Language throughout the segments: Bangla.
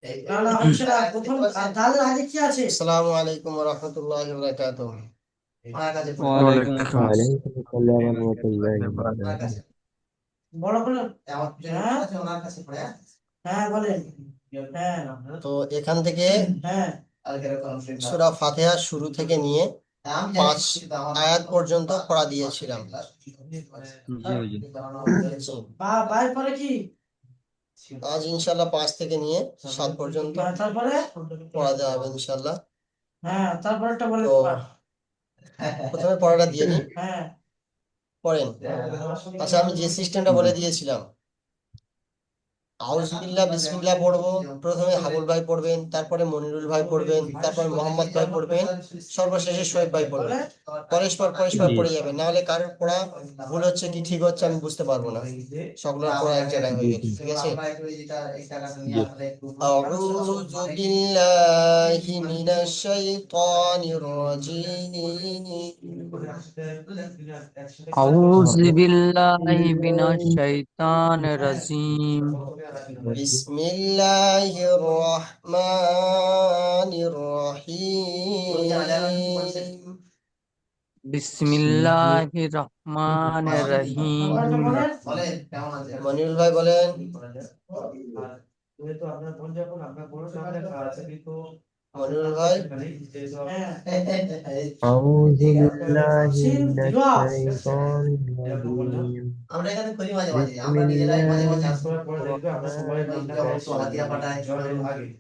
না না হচ্ছে না প্রথম তাহলে আগে কি আছে? আসসালামু আলাইকুম ওয়া রাহমাতুল্লাহি ওয়া বারাকাতুহু। ওয়ালাইকুম আসসালাম। ওয়ালাইকুম আসসালাম রহমতুল্লাহি ওয়া বারাকাতুহু। বড় করে হ্যাঁ হ্যাঁ বলেন। হ্যাঁ তো এখান থেকে হ্যাঁ সূরা ফাতিহা শুরু থেকে নিয়ে 5 আয়াত পর্যন্ত পড়া দিয়েছিলাম। জি হুজুর। বাইর পরে কি? আজ ইনশাআল্লাহ 5 থেকে নিয়ে 7 পর্যন্ত তারপরে পড়া দেওয়া হবে ইনশাআল্লাহ। হ্যাঁ তারপরেরটা বলেন তো প্রথমে পড়াটা দিয়ে নিই, হ্যাঁ পড়েন। আচ্ছা, আমি যে সিস্টেমটা জি বলে দিয়েছিলাম, আউজুবিল্লাহ বিসমিল্লাহ পড়বো। প্রথমে হাবুল ভাই পড়বেন, তারপরে মনিরুল ভাই পড়বেন, তারপরে মোহাম্মদ ভাই পড়বেন, সর্বশেষে শোয়েব ভাই পড়বেন। পরস্পর পরস্পর জি পড়ে যাবে, না হলে কারোর পড়া ভুল হচ্ছে কি ঠিক হচ্ছে আমি বুঝতে পারবো না। সকলের পড়া এক জায়গায় হয়ে জি গেছে, জি ঠিক আছে। জি। আউযু বিল্লাহি মিনাশ শাইতানির রাজিম। আউযু বিল্লাহি মিনাশ শাইতানির রাজিম। বিসমিল্লাহির রহমানির রহিম। বিসমিল্লাহির রহমানির রহিম। মনিরুল ভাই বলেন। মনিরুল ভাই। আউযু বিল্লাহি সিন মিনাশ দোয়া শাইতানির রাজিম। বিসমিল্লাহির রহমানির রহিম।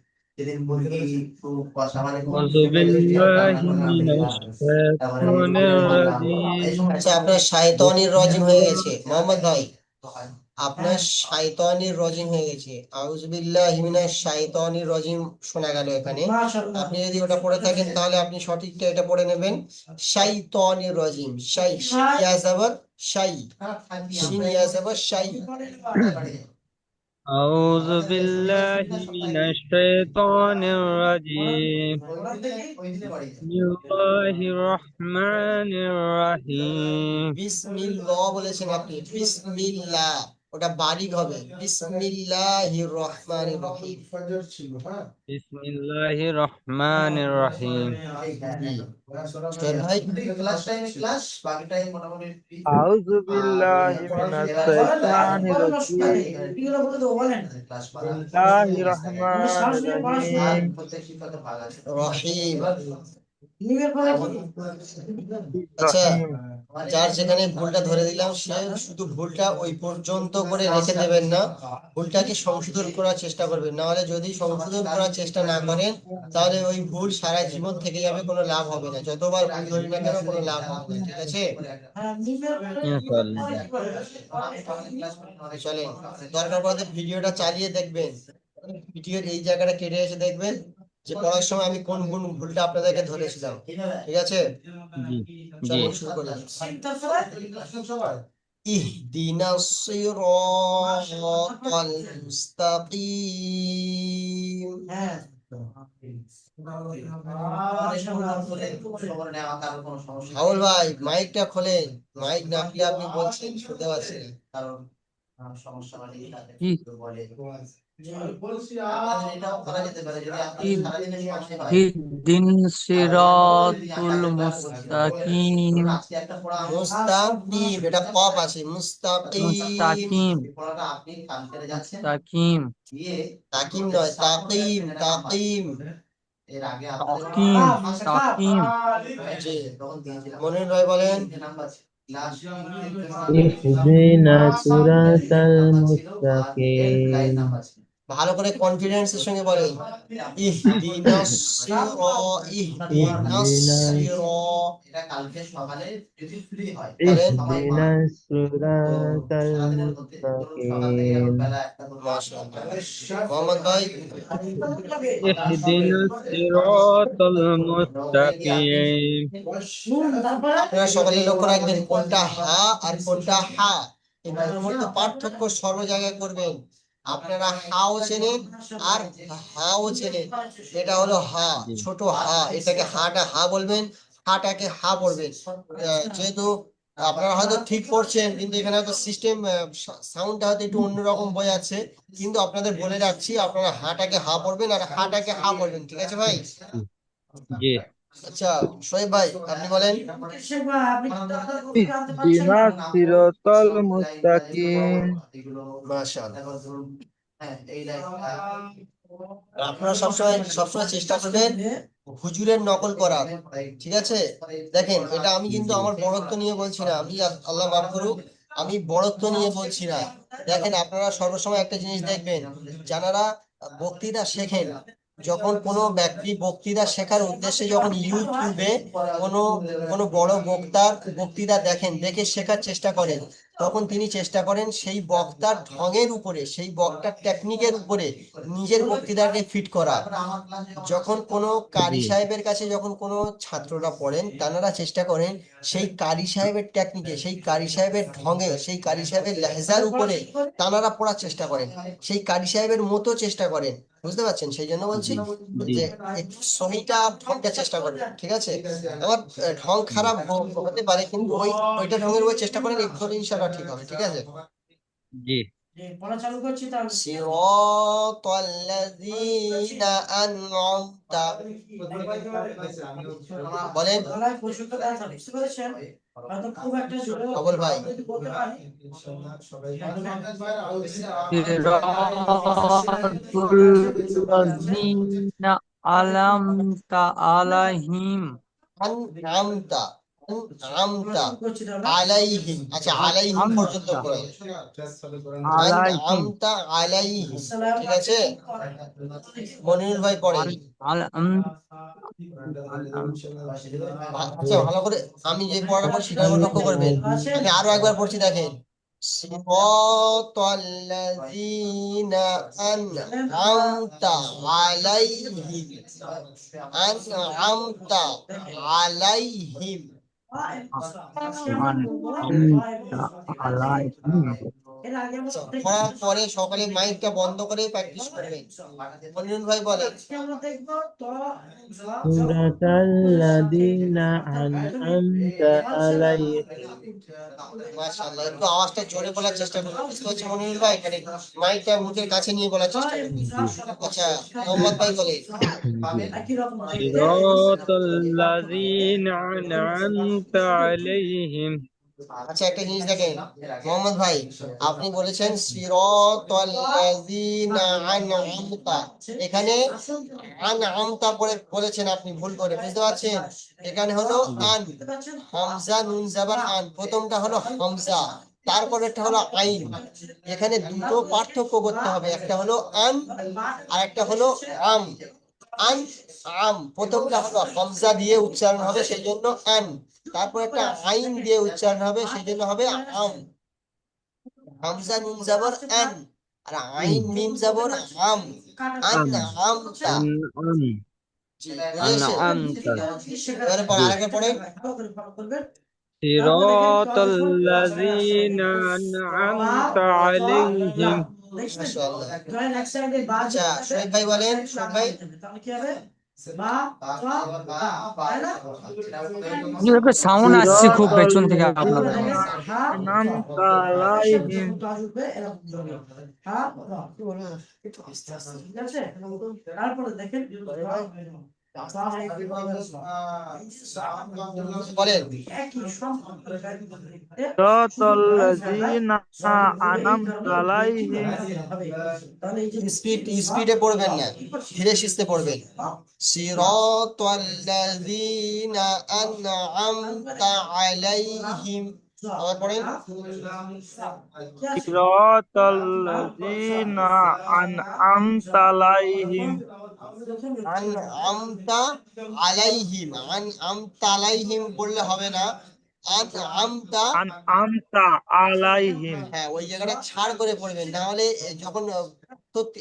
আউযু বিল্লাহি মিনাশ শাইতানির রাজিম। আচ্ছা, আপনার শায়তানির রজিম হয়ে গেছে মোহাম্মদ ভাই, আপনার শায়তানির রজিম হয়ে গেছে। আউযুবিল্লাহি মিনাশ শাইতানির রজিম শোনা গেল এখানে। মাশাআল্লাহ আপনি যদি ওটা পড়ে থাকেন তাহলে আপনি সঠিকটা এটা পড়ে নেবেন, শাইতানির রজিম। শাই, ইয়া যাবার শাই, শিন ইয়া যাবার শাই। আউযু বিল্লাহি মিনাশ শাইতানির রাজিম। বিসমিল্লাহির রহমানির রহিম। বিসমিল্লাহ বলেছেন আপনি, বিসমিল্লাহ, ওটা বারিক হবে। বিসমিল্লাহির রহমানির রহিম। বিসমিল্লাহির রহমানির রহিম। সোহেল ভাই। আউযু বিল্লাহি মিনাশ শাইতানির বলেন অসুবিধা নেই, রাজিম। এগুলো বলে দেবো বলেন। বিসমিল্লাহির সাহস রহমানির নিয়ে পড়া শুরু রহিম। করেন। রহিম। নিমের পরে কি? আচ্ছা, রহিম। যার যেখানে ভুলটা ধরে দিলাম সে শুধু ভুলটা ওই পর্যন্ত করে রেখে দেবেন না, ভুলটাকে সংশোধন করার চেষ্টা করবেন। না হলে যদি সংশোধন করার চেষ্টা না করেন তাহলে ওই ভুল সারা জীবন থেকে যাবে, কোনো লাভ হবে না। যতবার ভুল ধরি না কেন কোনো লাভ হবে না, ঠিক আছে। হ্যাঁ নিমের পরে নিমের ইনশাআল্লাহ। পরে কি বলে? চলেন, দরকার পড়লে ভিডিওটা চালিয়ে দেখবেন, ভিডিওর এই জায়গাটা কেটে এসে দেখবেন যে পড়ার সময় আমি কোন কোন ভুলটা আপনাদেরকে ধরেছিলাম, ঠিক আছে। জি জি। চলেন শুরু করি। সিন তারপরে ইহদিনাস সিরাতাল মুস্তাকিম। হ্যাঁ হাউল ভাই মাইকটা খোলেন, মাইক না খুলে আপনি বলছেন শুনতে পাচ্ছি না। কি ইহদিন সিরাতুল মুস্তাকিম। মুস্তাকিম, এটা কফ আছে, মুস্তাকিম। মুস্তাকিম। মুস্তাকিম। তাকিম নয়, তাকিম, তাকিম। তাকিম। Calf calf তাকিম। জি, মনির ভাই বলেন। ইহদিনাস সিরাতাল মুস্তাকিম। ভালো করে কনফিডেন্সের সঙ্গে বলেন। ইহদিনাস সিরা, ইহদিনাস ইহদিনাস সিরা। বলেন। ইহদিনাস সিরাতাল মুস্তাকিম। মাশাআল্লাহ। মোহাম্মদ ভাই। ইহদিনাস সিরাতাল মুস্তাকিম। নুন তারপরে আপনারা সকলে লক্ষ্য রাখবেন কোনটা হা আর কোনটা হা, এই দুটোর মধ্যে পার্থক্য সর্ব জায়গায় করবেন। আপনারা হাও চেনেন আর হাও চেনেন, এটা হলো হা, জি ছোট হা, এটাকে হাটা হা বলবেন, হাটাকে হা বলবেন। যেহেতু আপনারা হয়তো ঠিক করছেন, কিন্তু এখানে হয়তো সিস্টেম সাউন্ডটা হয়তো একটু অন্যরকম বয়ে আছে। কিন্তু আপনাদের বলে রাখছি, আপনারা হাটাকে হা পড়বেন আর হাটাকে হা পড়বেন, ঠিক আছে ভাই? জি। আচ্ছা, শোয়েব ভাই আপনি বলেন। ইহদিনা সিরাতাল মুস্তাকিম। মাশাআল্লাহ। আপনারা সবসময় সবসময় চেষ্টা করবেন হুজুরের নকল করার, ঠিক আছে? দেখেন, এটা আমি কিন্তু জি। আমার বড়ত্ব নিয়ে বলছি না, আমি আল্লাহ মাফ করুক, আমি বড়ত্ব নিয়ে বলছি না। দেখেন, আপনারা সর্বসময় একটা জিনিস দেখবেন, যারা বক্তৃতা শেখেন, যখন কোনো ব্যক্তি বক্তৃতা শেখার উদ্দেশ্যে যখন ইউটিউবে কোনো কোনো বড় বক্তার বক্তৃতা দেখেন, দেখে শেখার চেষ্টা করেন, তখন তিনি চেষ্টা করেন সেই বক্তার ঢঙের উপরে, সেই বক্তার টেকনিকের উপরে নিজের বক্তৃতাকে ফিট করা। যখন কোনো কারি জি। সাহেবের কাছে যখন কোনো ছাত্ররা পড়েন, তারা চেষ্টা করেন সেই কারি সাহেবের টেকনিকে, সেই কারি সাহেবের ঢঙে, সেই কারি সাহেবের লেহজার উপরে তারা পড়ার চেষ্টা করেন, সেই কারি সাহেবের মতো চেষ্টা করেন। বুঝতে পারছেন? সেই জন্য বলছি জি। জি। যে একটু সহিটা ঢংটা চেষ্টা করেন, ঠিক আছে? আমার ঢং খারাপ হতে পারে, কিন্তু ওইটা ঢঙের উপর চেষ্টা করেন, একটু ইনশাআল্লাহ ঠিক হবে, ঠিক আছে? জি। পড়া চালু করছি তাহলে। সিরাতাল্লাযীনা আন'আমতা, বলেন। গলায় প্রচন্ড ব্যথা, বুঝতে পেরেছেন? হয়তো খুব একটা জোরে কবল ভাই। বলতে পারি। সিরাতুল লাযীনা আন'আমতা আলাইহিম। আন'আমতা, আন'আমতা শুরু করছি তাহলে। আলাইহিম। আচ্ছা, আলাইহিম পর্যন্ত আমতা পড়ে। আলাইহিম। আন'আমতা আলাইহিম, ঠিক আছে? মনিরুল ভাই পড়েন। আন আল আম আম আচ্ছা, ভালো করে আমি যে পড়াটা পড়ছি সেটার উপর লক্ষ্য করবেন। আমি আরো একবার পড়ছি, দেখেন। সিরাতাল্লাযীনা আন'আমতা আলাইহিম, আন'আমতা আলাইহিম। আমতা আলাইহিম। আচ্ছা, পড়ার পরে সকালে মাইকটা বন্ধ করে প্র্যাকটিস করবেন। মনিরুল ভাই বলেন। সিরাতাল্লাযীনা আন'আমতা আলাইহিম। মাশাআল্লাহ, একটু আওয়াজটা জোরে বলার চেষ্টা করুন, বুঝতে পারছি মনিরুল ভাই? এখানে মাইকটা মুখের কাছে নিয়ে বলার চেষ্টা করুন। জি। আচ্ছা, মোহাম্মদ ভাই বলেন। জি। সিরাতাল লাযীনা আন'আমতা আলাইহিম। আচ্ছা, একটা জিনিস দেখেন মোহাম্মদ ভাই, আপনি বলেছেন সিরাতাল্লাযীনা আন'আমতা, এখানে আন'আমতা বলেছেন আপনি ভুল করে, বুঝতে পারছেন? এখানে হলো জি। আন, হামজা নুন জাবার আন, প্রথমটা হলো হামজা, তারপরেরটা হলো আইন। এখানে দুটো পার্থক্য করতে হবে, একটা হলো আন আর একটা হলো আম। আন, আম, প্রথমটা হলো হামজা দিয়ে উচ্চারণ হবে, সেই জন্য আন। তারপর একটা আইন দিয়ে উচ্চারণ হবে, সেই জন্য হবে আম। হামজা নুন জাবর আন, আর আইন মিম জাবর আম। আন আম আমতা। আন'আম জি, বুঝে এসে? আন'আমতা। এবারে জি। আরেকবার পড়েন। সিরাতাল লাযীনা আন'আমতা আলাইহিম। মাশাআল্লাহ। আচ্ছা, শোয়েব ভাই বলেন। শোয়েব ভাই। তাহলে কি হবে? বা বা তাই না? একটু সাউন্ড আসছে খুব পেছন থেকে আপনাদের। সিরাতাল্লাযীনা আন'আমতা আলাইহিম। তারপরে দেখেন বলেন। একই সিরাতাল্লাযীনা আন'আমতা আলাইহিম। স্পিডে পড়বেন না, ধীরে সুস্থে পড়বেন। সিরাতাল্লাযীনা আন'আমতা আলাইহিম। আবার পড়েন। সিরাতাল্লাযীনা আন'আমতা আলাইহিম। আন'আমতা আলাইহিম, আন'আমতা আলাইহিম বললে হবে না, আন'আমতা। আন'আমতা আলাইহিম। হ্যাঁ, ওই জায়গাটা ছাড় করে পড়বেন, না হলে যখন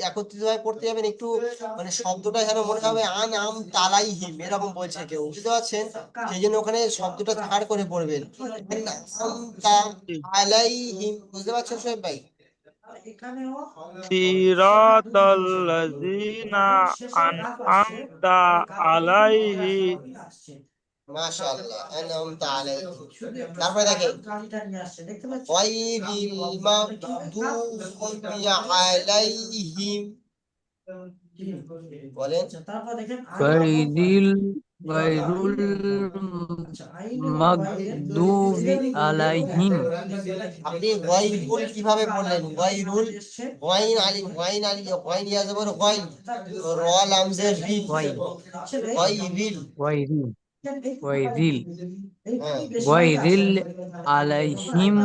একত্রিত ভাবে পড়তে যাবেন, একটু মানে শব্দটা যেন মনে হবে আন'আমতা আলাইহিম এরকম বলছে কেউ, বুঝতে পারছেন? সেই জন্য ওখানে শব্দটা ছাড় করে পড়বেন, আন'আমতা আলাইহিম। বুঝতে পারছেন সোহেব ভাই? সিরাতাল্লাযীনা আন'আমতা আলাইহিম। মাশাআল্লাহ আনআমতা আলাইহিম। শুধু একটু তারপরে দেখেন কালিটা নিয়ে আসছে দেখতে পাচ্ছেন গায়রিল মাগদুবি আলাইহিম, বলেন। আচ্ছা তারপর দেখেন গায়রিল গায়রুল আচ্ছা আইন এবং ওয়াইয়ের মাগদুবি আলাইহিম। আপনি গায়রুল কিভাবে বললেন? গায়রুল, গাইন ইয়া জবর গাইন, র লামজের রিল, গায় গায়রিল। গায়রিল গায়রিল হ্যাঁ, গায়রিল আলাইহিম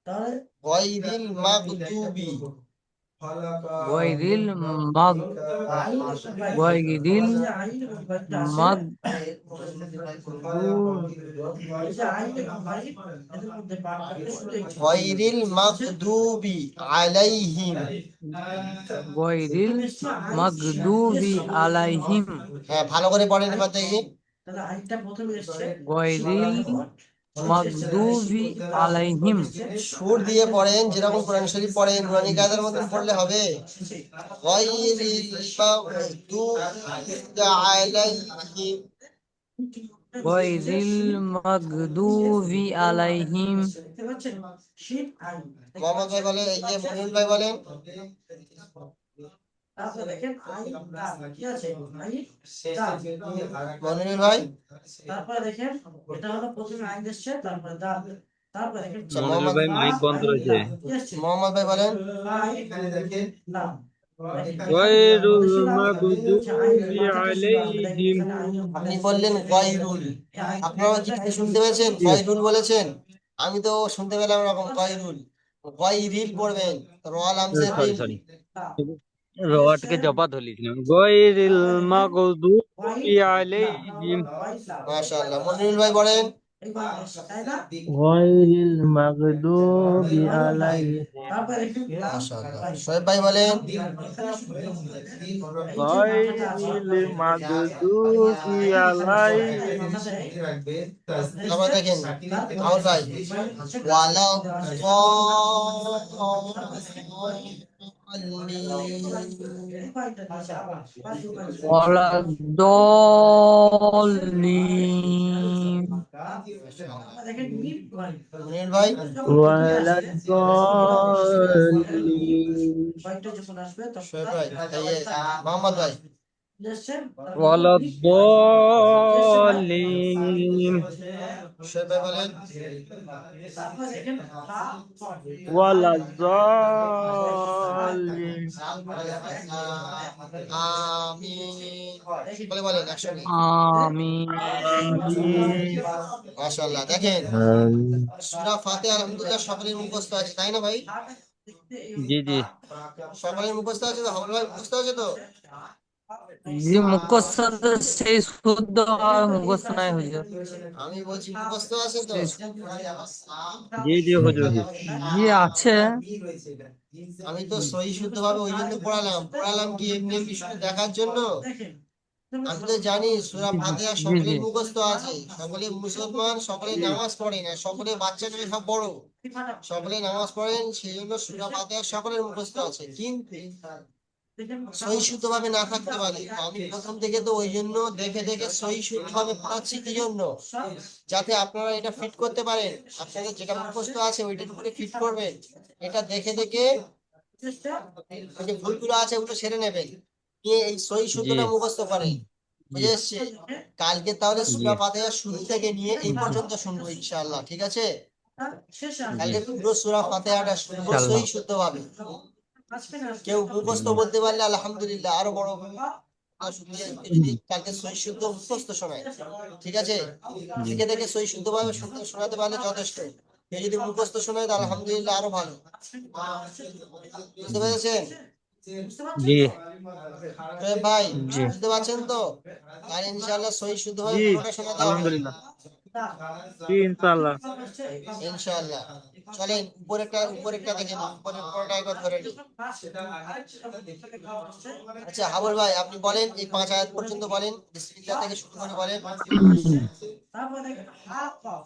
তাহলে গায়রিল মাগদুবি, গায়রিল মাগ গায়রিল আইন এবং ওয়াইটা আসে মাগদু এই যে আইন এবং ওয়াই এদের মধ্যে পার্থক্য শুধু একটু গায়রিল মাগদুবি আলাইহিম। গায়রিল মাগদুবি আলাইহিম। হ্যাঁ, ভালো করে পড়েন এবার দেখি। তাহলে আইনটা প্রথমে এসছে গায়রিল মাগদুবি আলাইহিম। সুর দিয়ে পড়েন, যেরকম কোরআন শরীফ পড়েন, নুরানি কায়দার মতন পড়লে হবে। গায়রিল মাগদুবি আলাইহিম। গায়রিল মাগদুবি আলাইহিম। দেখতে পাচ্ছেন শিট আইন মোহাম্মদ ভাই বলেন, এই যে মনিরুল ভাই বলেন। তারপরে দেখেন আইন দাল কি আছে আইন দাল মনিরুল ভাই, তারপরে দেখেন এটা হলো প্রথমে আইন এসছে তারপরে দাল তারপরে দেখেন আচ্ছা, মনির ভাই মাইক বন্ধ রয়েছে। মোহাম্মদ ভাই বলেন। লাম গায়রুল মাগদুবি আলাইহিম। আপনি বললেন গায়রুল, আপনারা কি কিছু শুনতে পেয়েছেন? গায়রুল বলেছেন, আমি তো শুনতে পেলাম এরকম গায়রুল। গায়রিল পড়বেন, র লামজের সরি রিল। সরি রটকে জবাত হলিছিলাম। গায়রিল মাগদুবি আলাইহিম। মাশাআল্লাহ, মনিরুল ভাই বলেন। গায়রিল মাগদুবি আলাইহিম। মাশাআল্লাহ, শোয়েব ভাই বলেন। গায়রিল মাগদুবি আলাইহিম। তারপর দেখেন আমর ভাই, ওয়ালা ওয়ালাদ-দাল্লিন। মনির ভাই, ওয়ালাদ-দাল্লিন। শোয়েব ভাই, এই যে মোহাম্মদ ভাই। ওয়ালাদ-দাল্লিন। শোয়েব ভাই বলেন। ওয়ালাদ-দাল্লিন। আমিন বলে বলেন একসঙ্গে। আমিন। আমিন। মাশাআল্লাহ, দেখেন আমিন। সূরা ফাতিহা আলহামদুলিল্লাহ সকলের মুখস্থ আছে, তাই না ভাই? জি জি সকলের মুখস্থ আছে তো? হামল ভাই মুখস্থ আছে তো? জি মুখস্থ তো সেই শুদ্ধ আর মুখস্থ নাই হুজুর। আমি বলছি মুখস্থ আছে তো? সেই জি জি হুজুর। জি আছে। আমি তো সহি শুদ্ধ ভাবে ওই জন্য পড়ালাম কি এমনি এমনি শুধু দেখার জন্য? আমি তো জানি সূরা জি জি ফাতিহা জি জি সকলের মুখস্থ আছে, সকলে মুসলমান, সকলে নামাজ পড়ে না, সকলে বাচ্চা থেকে সব বড় সকলে নামাজ পড়েন, সেই জন্য সূরা ফাতিহা সকলের মুখস্থ আছে। কিন্তু সহি শুদ্ধ ভাবে না থাকতে পারে। তো আমি প্রথম থেকে তো ওই জন্য দেখে দেখে সহি শুদ্ধ ভাবে পড়াচ্ছি, কি জন্য? যাতে আপনারা এটা ফিট করতে পারেন, আপনাদের যেটা মুখস্থ আছে ওইটার উপরে ফিট করবেন। এটা দেখে দেখে ওই যে ভুলগুলো আছে ওগুলো সেরে নেবেন, নিয়ে এই সহি জি শুদ্ধটা মুখস্থ করেন। জি বুঝে এসছে? কালকে তাহলে জি সূরা ফাতিহা শুরু থেকে নিয়ে এই জি পর্যন্ত শুনবো ইনশাআল্লাহ, ঠিক আছে? জি কালকে পুরো সূরা ফাতিহাটা শুনবো ইনশাআল্লাহ। সহি শুদ্ধ ভাবে। কেউ মুখস্থ বলতে পারলে আলহামদুলিল্লাহ, আরো বড় যদি কালকে সহি শুদ্ধ মুখস্থ শোনায়, ঠিক আছে? জি দেখে দেখে সহি শুদ্ধ ভাবে শোনাতে পারলে যথেষ্ট। কেউ যদি মুখস্থ শোনায় তো আলহামদুলিল্লাহ আরো ভালো। বুঝতে পেরেছেন? জি তো ভাই জি বুঝতে পারছেন তো? আর ইনশাআল্লাহ সহি শুদ্ধ ভাবে জি পুরোটা শোনাতে হবে আলহামদুলিল্লাহ। জি ইনশাআল্লাহ। ইনশাআল্লাহ। চলেন উপরেরটা দেখে নিন, উপরের পড়াটা একবার ধরে নিন। আচ্ছা হাবুল ভাই, আপনি বলেন এই 5 আয়াত পর্যন্ত বলেন, বিসমিল্লাহ থেকে শুরু করে বলেন। তারপর দেখেন হা কফ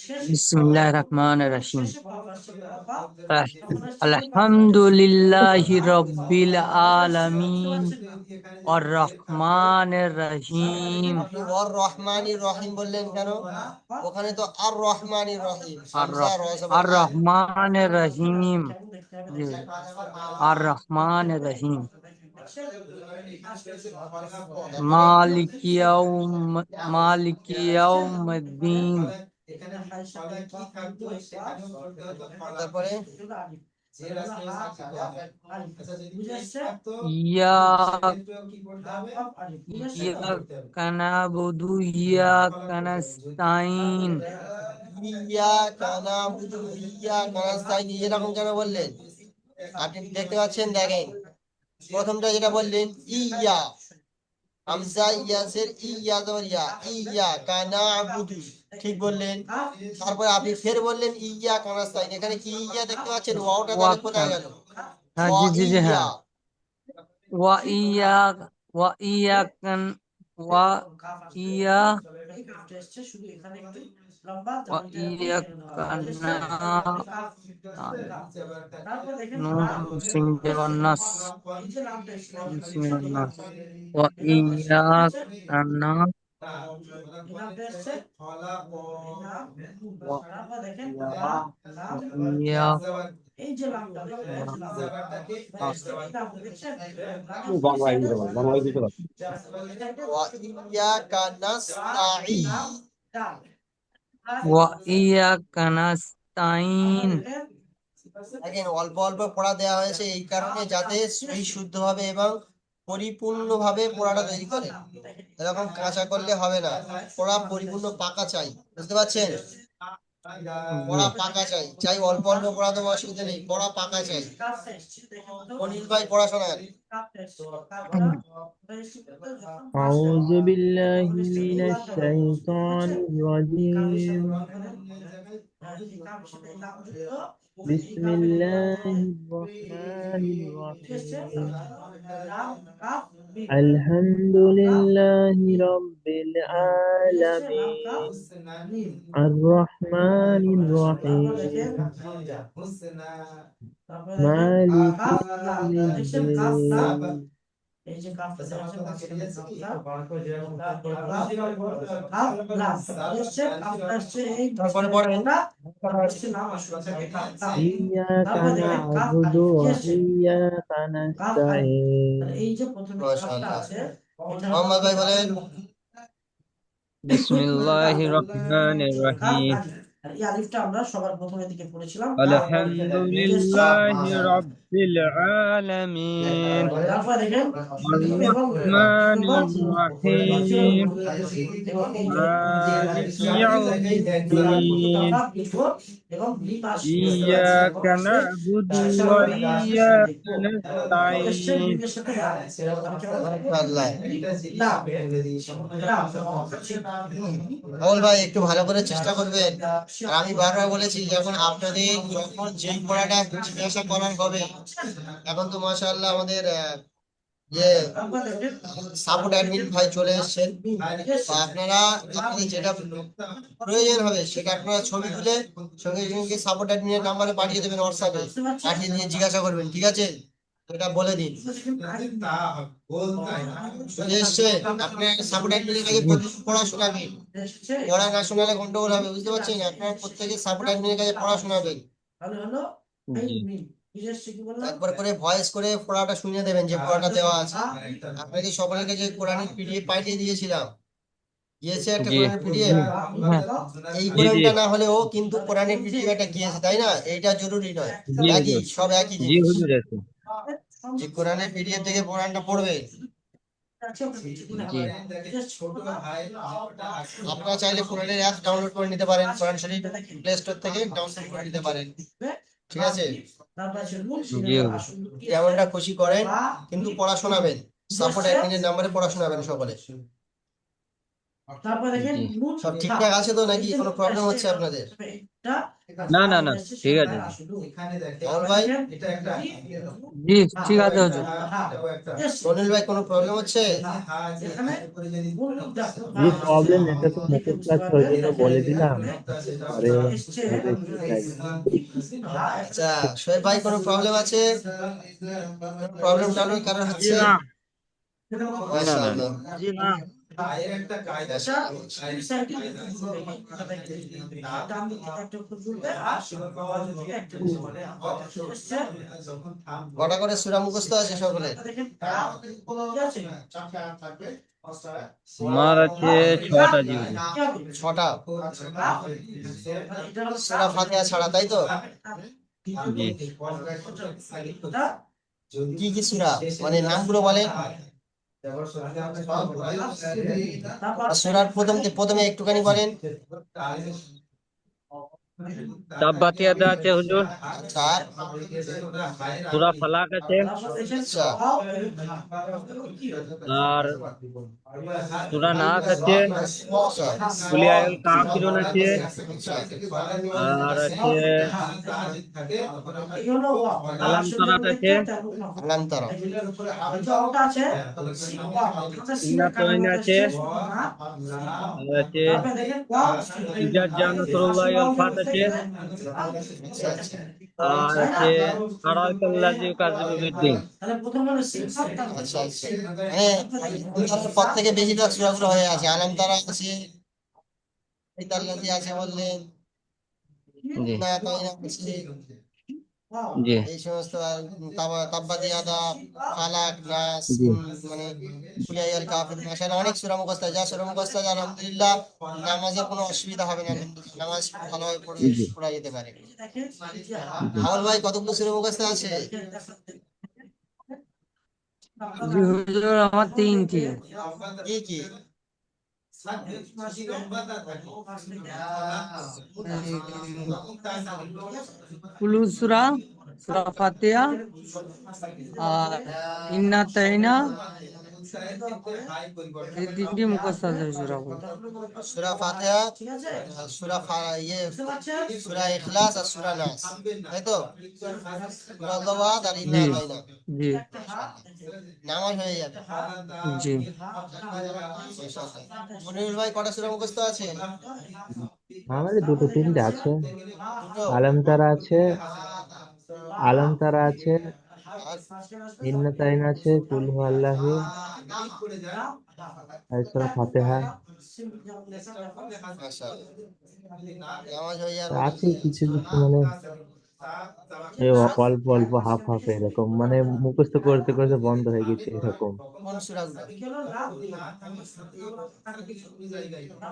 শেষ বিসমিল্লাহির রহমানির রহিম শেষে কফ আসছে কফ আহ, তখন আসছে আলহামদুলিল্লাহি রাব্বিল বুঝতে আলামিন পারছেন না? আর রহমানির রহিম আপনি ওর রহমানির রহিম বললেন কেন? ওখানে তো আর রহমানির রহিম, আর হামজা র জবর আর আর। রহমানির রহিম কেমন দেখতে হবে জি দেখেন। আর রহমানির রহিম তারপরে মালিকি ইয়াউমিদ্দিন এখানে হাই সাথে কফ কিন্তু তারপরে বুঝে আসছে? ইয়াক কফ আলিফ বুঝে আসছে তো? ইয়াকা নাবুদু ইয়াকা নাস্তাইন ইয়া কানা বুদু ইয়া কানাস্তাইন এরকম কেন বললেন? আপনি দেখতে পাচ্ছেন, দেখেন প্রথমটা যেটা বললেন ইয়া, হামজা ইয়াসের ইয়া জবর ইয়া, ইয়া কানা বুদু, ঠিক বললেন। তারপরে আপনি ফের বললেন ইয়া কানাস্তাইন, এখানে কি ইয়া দেখতে পাচ্ছেন? ওয়াওটা তাহলে কোথায় ওয়াক্কান গেল? হ্যাঁ ওয়া জি জি জি ইয়া, হ্যাঁ ওয়া ইয়াক ওয়া ইয়াকান ওয়া ইয়া এই কাফটা এসছে শুধু এখানে একটু লম্বা ওয়া যেমন এটা ইয়াকা তারপর দেখেন নুন সিন দেওয়ান নাস এই যে নামটা এসছে বিসমিল্লাহির নাস ওয়া এই নামটা এসছে ইয়াকা না এই নামটা এসছে এই নাম ওয়া তারপর দেখেন ইয়া লাম ইয়া এই যে নামটা দেখেন এই যে নাম নাস এই নামটা দেখছেন ও বাংলায় দিতে পারো, বাংলায় দিতে পারো। ওয়া ইয়া কানাস্তাইন। ওয়া ইয়াকা নাস্তাইন দেখেন অল্প অল্প পড়া দেওয়া হয়েছে এই কারণে যাতে সহি শুদ্ধভাবে এবং পরিপূর্ণভাবে পড়াটা তৈরি করে। এরকম কাঁচা করলে হবে না, পড়া পরিপূর্ণ পাকা চাই, বুঝতে পারছেন? পড়া পাকা চাই, চাই অল্প অল্প পড়া তো অসুবিধা নেই, পড়া পাকা চাই। অনিল ভাই পড়াশোনা أعوذ بالله من الشيطان الرجيم بسم الله الرحمن الرحيم الحمد لله رب العالمين الرحمن الرحيم مالك يوم الدين এই যে কাফটা দেওয়া আছে মাঝখানে কাফ লাম এসছে কাফটা এসছে এই তারপরে পড়েন এসছে নাম আসলে إياك তারপর দেখেন কাফ نعبد আলিফ কি আছে وإياك কাফ আলিফ نستعين এই যে প্রথমে কাফটা মাশাআল্লাহ। আছে এটা মোহাম্মদ ভাই বলেন বিসমিল্লাহির রহমানির কাফ রহিম আলিফ আর এই আলিফটা আমরা সবার প্রথমের দিকে পড়েছিলাম আলহামদুলিল্লাহি রাব্বিল আলামিন তারপর দেখেন আর মিম এবং রহমানির রহিম মালিকি ইয়াউমিদ্দিন এবং মিম আসবে ইয়াকা না'বুদু ওয়া ইয়াকা নাস্তাইন আল্লাহ। রাহুল ভাই একটু ভালো করে চেষ্টা করবেন। আর আমি বারবার বলেছি, যখন আপনাদের যখন যেই পড়াটা জিজ্ঞাসা করার হবে, এখন তো মাশাআল্লাহ আমাদের সাপোর্ট অ্যাডমিন ভাই চলে এসেছেন। তো আপনারা আপনাদের যেটা প্রয়োজন হবে সেটা আপনারা ছবি তুলে সঙ্গে সঙ্গে সাপোর্ট অ্যাডমিনের নাম্বারে পাঠিয়ে দেবেন, হোয়াটসঅ্যাপে পাঠিয়ে দিয়ে জিজ্ঞাসা করবেন, ঠিক আছে? এটা বলে দিন। চলে এসছে, আপনার সাপোর্ট অ্যাডমিনের কাছে পড়া শোনাবেন, পড়া না শোনালে গন্ডগোল হবে, বুঝতে পারছেন? আপনারা প্রত্যেকে সাপোর্ট অ্যাডমিনের কাছে পড়া শোনাবেন, জি একবার করে ভয়েস করে পড়াটা শুনিয়ে দেবেন যে পড়াটা দেওয়া আছে। আপনাকে সকলের কাছে কোরআনের পিডিএফ পাঠিয়ে দিয়েছিলাম, গিয়েছে একটা জি কোরআনের পিডিএফ। হ্যাঁ এই জি জি কোরআনটা না হলেও কিন্তু কোরআনের পিডিএফ একটা গিয়েছে, তাই না? এইটা জরুরি নয়, জি একই, হুজুর সব একই জি জিনিস। হুজুর আছে যে কোরআনের পিডিএফ থেকে কোরআনটা পড়বে, জি আপনারা চাইলে কোরআনের অ্যাপ ডাউনলোড করে নিতে পারেন, কোরআন শরীফ প্লে স্টোর থেকে ডাউনলোড করে নিতে পারেন, ঠিক আছে? জি হুজুর যেমনটা খুশি করেন, কিন্তু পড়া শোনাবেন, সাপোর্ট অ্যাডমিনের নাম্বারে পড়া শোনাবেন সকলে। তারপরে দেখেন জি নুন সব থা। ঠিকঠাক আছে তো নাকি কোনো প্রবলেম হচ্ছে আপনাদের? এটা না না না এসছে ঠিক শুরু আছে শুরু। রাহুল তারপরে ভাই, দেখেন জি ঠিক আছে হুজুর হ্যাঁ এসছে। রনিল ভাই কোনো প্রবলেম হচ্ছে? এখানে মূল দেখো যে প্রবলেম এটা তো মুখস্থ আছে ওই জন্য বলে দিলাম, পরে এসছে হবে কি চাই। আচ্ছা শোয়েব ভাই কোনো প্রবলেম আছে? প্রবলেম টাউন কারণ জি হচ্ছে? না না না মাশাআল্লাহ। জি না এটা দুই সাইডে ডান দিকে একটা করে ঘুরবে আর বাম দিকে একটা করে ঘুরবে। এসছে। কটা করে সূরা মুখস্থ আছে সকলের? দেখেন কি আছে? আমার আছে 6টা জি হুজুর। কি হবে? 6টা? এটা হলো সূরা ফাতিহা ছাড়া, তাই তো? জি এটা কি কি সূরা, মানে নামগুলো বলেন। তারপর সূরার প্রথমে একটুখানি বলেন। তাব্বাতিয়াতে আছে হুজুর, আচ্ছা আর? সূরা ফালাক আছে, তারপর দেখেন আচ্ছা হাও আর সূরা নাস আছে, আচ্ছা কুল ইয়া আইয়ুল কাফিরুন আছে, আর আছে এগুলো আলাম তারাত আছে, আলাম তারা। ওটা আছে ইন্না তাইনা আছে, না। আর আছে তারপরে দেখেন ওয়াও ইজা জা নাসরুল্লাহি ওয়াল ফাত আছে, আচ্ছা আচ্ছা আর আছে আরাকাল্লাযী ইউকাযযিবু বিদ্দীন। তাহলে প্রথম হলো সিন আচ্ছা আচ্ছা মানে আলাম পর থেকে বেশিরভাগ সূরাগুলো হয়ে আছে। আলাম তারা আছে, ইতাল্লাযী আছে বললেন, জি না তাইনা আছে, ওয়াও জি এই সমস্ত তাব্বাত ইয়াদা, ফালাক, নাস, জি মানে কুল ইয়া আইয়ুল কাফিরুন, আসলে অনেক সূরা মুখস্থ আছে। যা সূরা মুখস্থ আছে আলহামদুলিল্লাহ নামাজে কোনো অসুবিধা হবে না, আলহামদুলিল্লাহ নামাজ ভালোভাবে জি পড়া যেতে পারে। দেখেন জি হাওল ভাই কতগুলো সূরা মুখস্থ আছে? জি হুজুর আমার 3টি। কি কি? কুলু সূরা, সূরা ফাতিহা, আর ইন্না তাইনা, এই 3টি মুখস্থ আছে হুজুর আমার। সূরা ফাতিহা, ঠিক আছে বুঝতে পারছেন সূরা ইখলাস আর সূরা নাস, তাই তো? সূরা আল্লাহ আর ইন্না জি আতাইনা। জি নামাজ হয়ে যাবে। জি মনিরুল ভাই কটা সূরা মুখস্থ আছে? আমাদের দুটো তিনটে আছে, দুটো? আলম তারা আছে, আলম তারা আছে, আর? ইন্না তাইন আছে, কুল হু আল্লাহু, আর সূরা ফাতিহা। মাশাআল্লাহ। নামাজ হয়ে যাওয়ার মতো আছে কি কিছু আছে? কিছু মানে এই অল্প অল্প হাফ হাফ এরকম, মানে মুখস্থ করতে করতে বন্ধ হয়ে গেছে এরকম। কোন সূরাগুলো?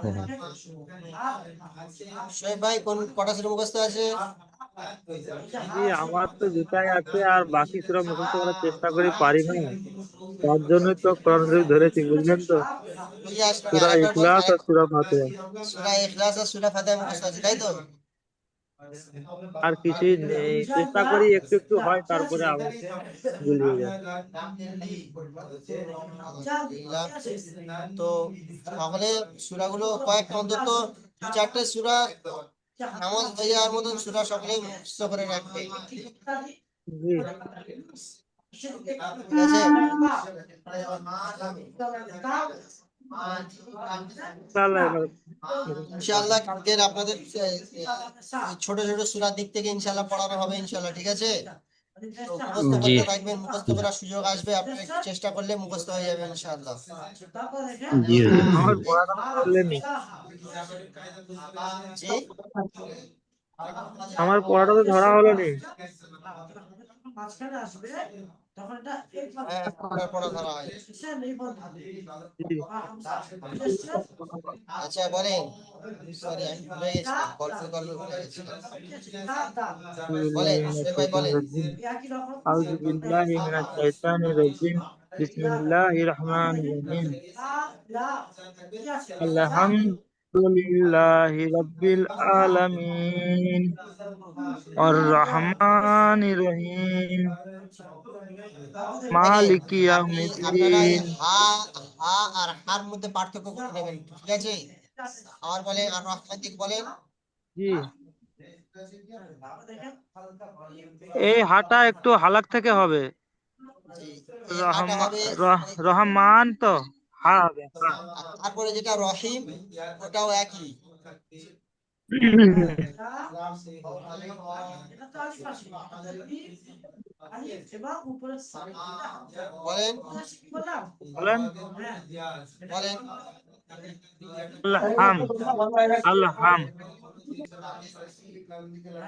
হ্যাঁ হ্যাঁ। শোয়েব ভাই কোন কটা সূরা মুখস্থ আছে? জি আমার তো দুটাই আছে, আর বাকি সূরা মুখস্থ করার চেষ্টা করি, পারি না। তার জন্যই তো কোরআন শরীফ ধরেছি, বুঝলেন তো, বুঝে আসলো না, সূরা আরেকবার বল, ইখলাস আর সূরা ফাতিহা। সূরা ইখলাস আর সূরা ফাতিহা মুখস্থ আছে, তাই তো? আর কিছুই নেই, চেষ্টা করি একটু একটু হয়, তারপরে আবার গুলিয়ে যায়। আলহামদুলিল্লাহ। তো তাহলে সূরাগুলো কয়েকটা অন্তত 2-4টে সূরা নামাজ হয়ে যাওয়ার মতন সূরা সকলে মুখস্থ করে রাখবে, জি ঠিক আছে? ইনশাআল্লাহ এবার ইনশাআল্লাহ কালকের আপনাদের ছোট ছোট সূরার দিক থেকে ইনশাআল্লাহ পড়ানো হবে ইনশাআল্লাহ, ঠিক আছে? তো মুখস্থ জি করতে থাকবেন, মুখস্থ করার সুযোগ আসবে, আপনার একটু চেষ্টা করলে মুখস্থ হয়ে যাবে ইনশাআল্লাহ। জি হুজুর। আমার পড়াটা বললেনি, জি আমার পড়াটা তো ধরা হলো নি। মাঝখানে আসবে তখন এটা হ্যাঁ আপনার পড়া ধরা হয়। জি আচ্ছা বলেন, সরি আমি ভুলে গেছি, গল্প গল্প ভুলে গেছি। বলেন শোয়েব ভাই বলেন। আউযু বিল্লাহি মিনাশ শাইতানির রাজিম। বিসমিল্লাহির রহমানির রহিম। لله رب العالمين الرحمن الرحيم দেখেন مالك يوم আপনারা এই الدين। হা আর হার মধ্যে পার্থক্য করে নেবেন, ঠিক আছে? আবার বলেন, আর রহমান দিক বলেন। জি, এই হাটা একটু হালাক থেকে হবে। জি, এই হাটা হবে রহমান তো হা হবে, হা। আর তারপরে যেটা রহিম ওটাও একই। এটা তো আশপাশে আলিফ এবং উপরে বলেন কি বললাম? বলেন। বলেন আলহাম, আলহাম।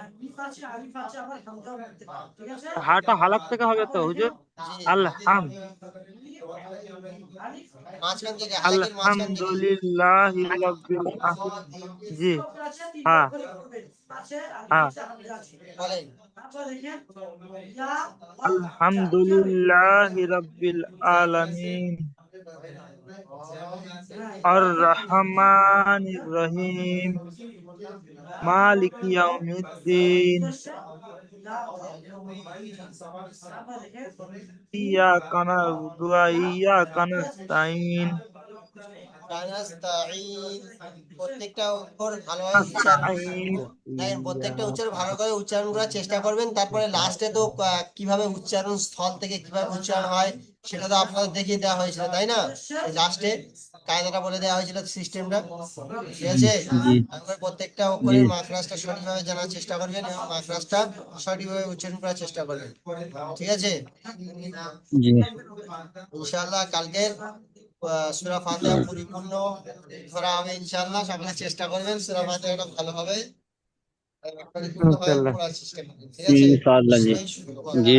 আলিফ আছে, আলিফ আছে, আবার হামজাও রাখতে পারো, ঠিক আছে? হাটা হালাক থেকে হবে তো হুজুর। জি, আলহাম, আলিফ মাঝখান থেকে হালাকের মাঝখান থেকে। আলহামদুলিল্লাহ রাব্বিল আলামিন। জি, উপরে আছে, হা, তিনটা করে করবেন। আছে, আলিফ হা। আছে, হামজা আছে। বলেন তারপর দেখেন ইয়া আলহামদুলিল্লাহ রাব্বিল আলামিন আর রহমানির রহিম মালিক ইয়াউমিদ্দিন ইয়াকা না'বুদু ওয়া ইয়াকা নাস্তাইন নাস্তাঈন, প্রত্যেকটা অক্ষর ভালোভাবে উচ্চারণ, নাস্তাইন দেখেন প্রত্যেকটা উচ্চারণ ভালো ইয়াকা। করে উচ্চারণ করার চেষ্টা করবেন। তারপরে লাস্টে তো কিভাবে উচ্চারণ স্থল থেকে কিভাবে উচ্চারণ হয় সেটা তো আপনাদের দেখিয়ে দেওয়া হয়েছিল, তাই না? লাস্টে কায়দাটা বলে দেওয়া হয়েছিল, সিস্টেমটা, ঠিক আছে? জি তারপরে প্রত্যেকটা জি অক্ষরের মাখরাজটা সঠিকভাবে জানার চেষ্টা করবেন এবং মাখরাজটা সঠিকভাবে উচ্চারণ করার চেষ্টা করবেন, ঠিক আছে? জি ইনশাআল্লাহ কালকে সূরা ফাতিহা পরিপূর্ণ ধরা হবে ইনশাআল্লাহ। সকলে চেষ্টা করবেন সূরা ফাতিহাটা ভালোভাবে পরিপূর্ণভাবে ইনশাআল্লাহ। পড়ার চেষ্টা করবেন, ঠিক আছে? ইনশাআল্লাহ জি এই শুরু করা। জি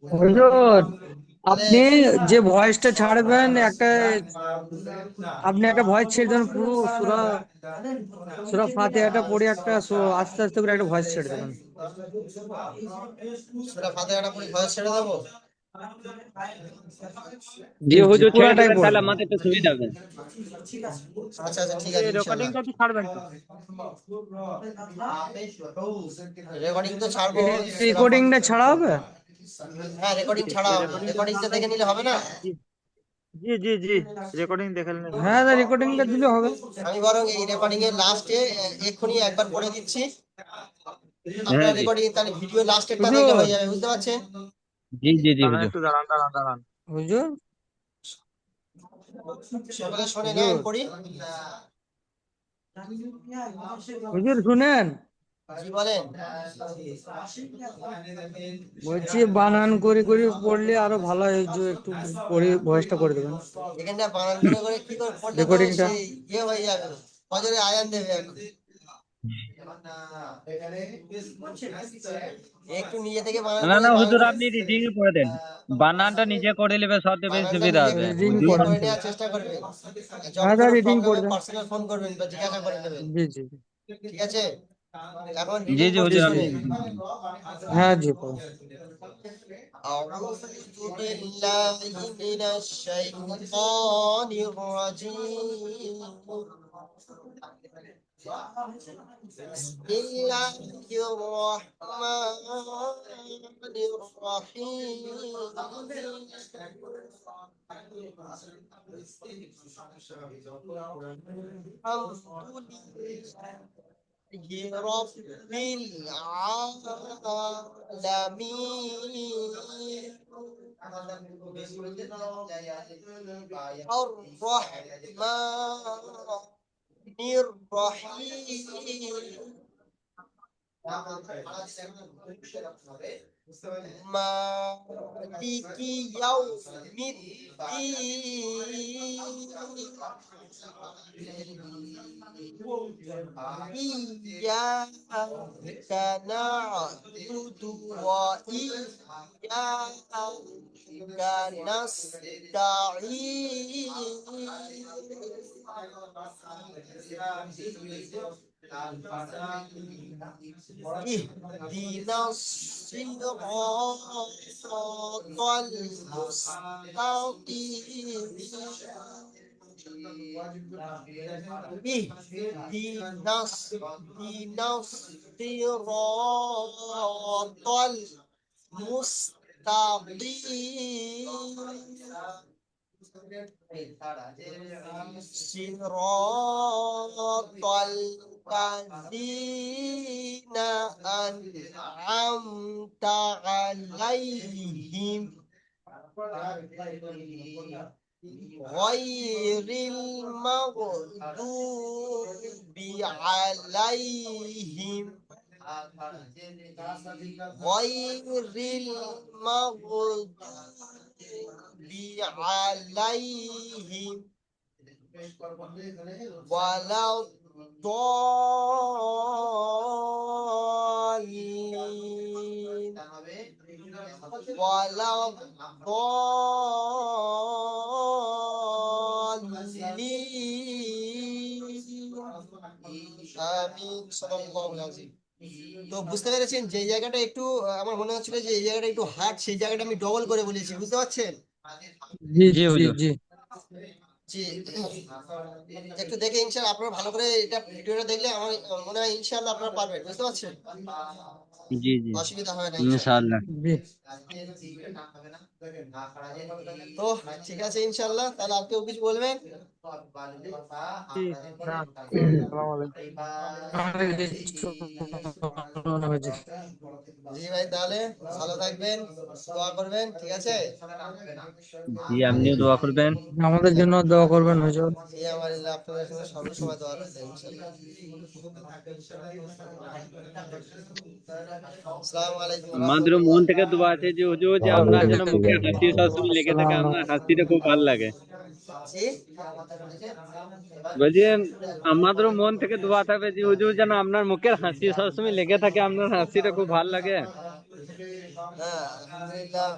হুজুর, বলেন আপনি যে ভয়েসটা ছাড়বেন আপনি একটা ভয়েস ছেড়ে দেবেন, পুরো সুরা সুরা ফাতিহাটা পড়ে আস্তে আস্তে করে একটা ভয়েস ছেড়ে দেবেন। সূরা ফাতিহাটা পড়ে ভয়েস ছেড়ে দেবো। জি জি জি, হুজুর ছেড়ে পুরাটাই দিবেন, তাহলে পড়বেন। আমাদের একটু সুবিধা হবে। আচ্ছা আচ্ছা, ঠিক এই আছে ইনশাআল্লাহ। রেকর্ডিংটা কি ছাড়বেন তো? রেকর্ডিং তো ছাড়বো। রেকর্ডিংটা ছাড়া হবে? হ্যাঁ, রেকর্ডিং ছাড়া এই হবে, রেকর্ডিংটা রেকর্ডিংটা দেখে নিলে হবে না? জি জি জি জি, রেকর্ডিং দেখে নিলে হবে। হ্যাঁ, রেকর্ডিংটা দিলে হবে। আমি বরং এই রেকর্ডিং এর লাস্টে এক্ষুনি একবার পড়ে দিচ্ছি। আপনারা হ্যাঁ জি রেকর্ডিং তাহলে ভিডিও লাস্টেরটা দেখলে হুজুর হয়ে যাবে, বুঝতে পারছেন? জি জি জি দাঁড়ান হুজুর। একটু, দাঁড়ান দাঁড়ান দাঁড়ান। হুজুর সকলে শুনে নেন হুজুর পড়ি। হুজুর শুনেন, জি বলেন। বলছি বানান করে করে পড়লে আরো ভালো হয়, যে একটু পড়ে ভয়েসটা করে দেবেন এখানটা বানান করে করে কি করে পড়লে তো রেকর্ডিংটা। সেই ইয়ে হয়ে যাবে, ফজরে আয়ান দেবে এখন। একটু নিজে থেকে বানান না করে না বানান হুজুর, আপনি রিডিং করে দেন, বানানটা নিজে করে নেবে, সবচেয়ে বেশি বানানটা সুবিধা নিজে হবে। রিডিং নিজে করেন করে তাহলে। নেওয়ার চেষ্টা করবেন। যখন হ্যাঁ, কোনো রিডিং প্রবলেম করে হয় দেন। পার্সোনাল ফোন করবেন বা জিজ্ঞাসা করে নেবেন, জি জি জি ঠিক আছে? এখন জি রিডিং জি করছি হুজুর, আপনি শুনে। reading করুন। হ্যাঁ জি পড়ুন। أعوذ بالله من الشيطان الرجيم. بسم الله الرحمن الرحيم. الحمد لله رب العالمين الرحمن الرحيم مالك يوم الدين إياك نعبد وإياك نستعين اهدنا الصراط المستقيم اهدنا الصراط المستقيم صراط الذين أنعمت عليهم غير المغضوب عليهم غير المغضوب عليهم ولا الضالين ولا الضالين আমিন সাল্লাল্লাহু আলাইহি। তো বুঝতে পেরেছেন যে জায়গাটা একটু আমার মনে হচ্ছিল যে এই জায়গাটা একটু হার্ড, সেই জায়গাটা আমি ডবল করে বলেছি, বুঝতে পারছেন? জি জি জি হুজুর। জি জি, একটু দেখে ইনশাআল্লাহ আপনারা ভালো করে এটা ভিডিওটা দেখলে আমার মনে হয় ইনশাআল্লাহ আপনারা পারবেন, বুঝতে পারছেন? জি জি অসুবিধা হবে না ইনশাআল্লাহ। ইনশাআল্লাহ। জি তো ঠিক আছে ইনশাআল্লাহ, তাহলে আর কেউ কিছু বলবেন? জি, না, সালাম আলাইকুম। আমাদের কিছু মনে হয়েছে। জি ভাই, তাহলে ভালো থাকবেন, দোয়া করবেন, ঠিক আছে? জি আপনিও দোয়া করবেন। আমাদের জন্য দোয়া করবেন হুজুর। জি, আমার আল্লাহ আপনাদের জন্য সবসময় দোয়া রইল ইনশাআল্লাহ। আসসালামু আলাইকুম ওয়া আমাদেরও মন রাহমাতুল্লাহ। থেকে দোয়া আছে যে হুজুর যে আপনার ওয়ালাইকুম যেন মুখে আসসালাম। হাসি সবসময় লেগে থাকে, আসসালাম। আপনার হাসিটা খুব ভালো লাগে। জি, বলছি আমাদেরও মন থেকে দোয়া থাকবে যে হুজুর যেন আপনার মুখের হাসি সবসময় লেগে থাকে, আপনার হাসিটা খুব ভালো লাগে। হ্যাঁ আলহামদুলিল্লাহ।